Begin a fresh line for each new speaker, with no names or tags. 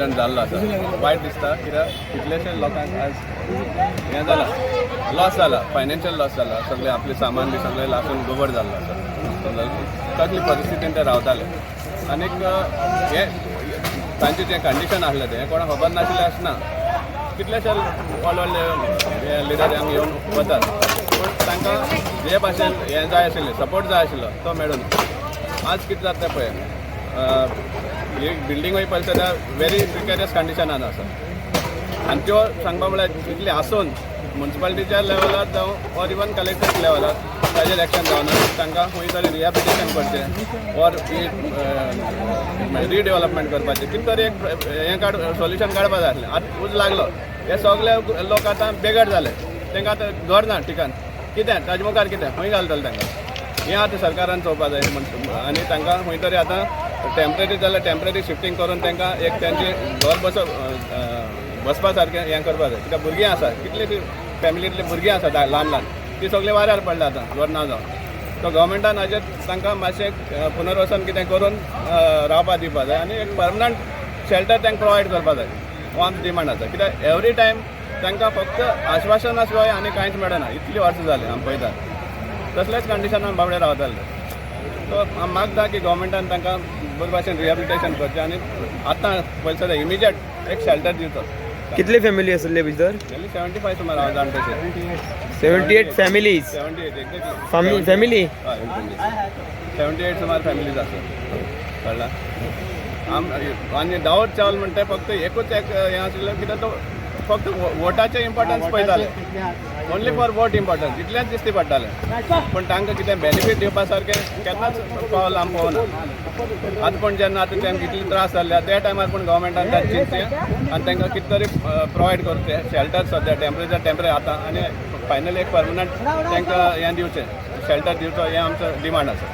accident जाल्लो आसा वायट दिसता कित्याक कितलेशे लोकांक आज हें जाला लॉस जाला फायनान्शियल लॉस जाला सगळे आपले सामान बी सगळे लासून गोबड जाल्लो आसा कसली परिस्थितीन ते रावताले आनीक हे तांचे जें कंडिशन आसलें तें कोणाक खबर नाशिल्लें आसना कितलेशे व्हड व्हडले लिडरांक येवन वतात पूण तांकां जे भाशेन हें जाय आशिल्लें सपोर्ट जाय आशिल्लो तो मेळून आज कितें जाता तें पळय एक बिल्डींगूय पळय सद्या व्हेरी प्रिकेरियस कंडिशनान आसा आनी त्यो सांगपा म्हळ्यार इतली आसून म्युन्सिपालिटीच्या लेवलार जावं ऑर इवन कलेक्टर लेवलार ताजेर एक्शन जावना तांकां खंय तरी रिहॅबिलिटेशन करचें ऑर रिडेवलपमेंट करपाचें कितें तरी एक हें सोल्युशन काडपा जाय आसलें आतां उज लागलो हे सगळे लोक आतां बेगड जाले तांकां आतां घर ना ठिकाण कितें ताजे मुखार कितें खंय घालतले तांकां हें आतां सरकारान चोवपा जाय आनी तांकां खंय तरी आतां टेम्पररी जाल्यार टेम्पररी शिफ्टींग करून तांकां एक तेंचे घर बसपा सारकें हें करपा जाय कित्याक भुरगीं आसा कितलीं फॅमिलींतलीं भुरगीं आसा ल्हान ल्हान ती सगळीं वाऱ्यार पडल्या आतां घर ना जावन तो गव्हर्मेंटान हाजेर तांकां मातशें पुनर्वसन कितें करून रावपा दिवपा जाय आनी एक परमनंट शेल्टर तांकां प्रोवायड करपा जाय हो आमचो डिमांड आसा कित्याक एवरी टायम तांकां फक्त आश्वासना शिवाय आनी कांयच मेळना इतलीं वर्सां जालीं आमी पळयतात तसलेच कंडिशनान बाबडे रावताले सो हांव मागता की गव्हर्मेंटान तांकां बरे भाशेन रिहॅबिलिटेशन करचें आनी आतां पळय सद्या इमिजिएट एक शेल्टर दिवचो
कितले फॅमिली आसले भितर
75 सुमार हांव जाण तशें
78 फॅमिलीज
78 एक्झॅक्टली
फॅमिली
78 सुमार फॅमिलीज आसा कळ्ळा आनी डावट चावल म्हणटा फक्त एकूच एक हें आशिल्लें कित्याक तो फक्त वोटाचें इम्पॉर्टन्स पळयताले ओन्ली फॉर वोट इम्पॉर्टन्स इतलेंच दिसती पडटालें पूण तांकां कितें बेनिफीट दिवपा सारकें केन्नाच पावल आमी पळोवना आतां पूण जेन्ना आतां तांकां कितले त्रास जाल्ले त्या टायमार पूण गव्हर्मेंटान तांचे चिंतचें आनी तांकां कितें तरी प्रोवायड करचें शेल्टर सद्या टेम्परेचर आतां आनी फायनली एक परमनंट तांकां हें दिवचें शेल्टर दिवचो हें आमचो डिमांड आसा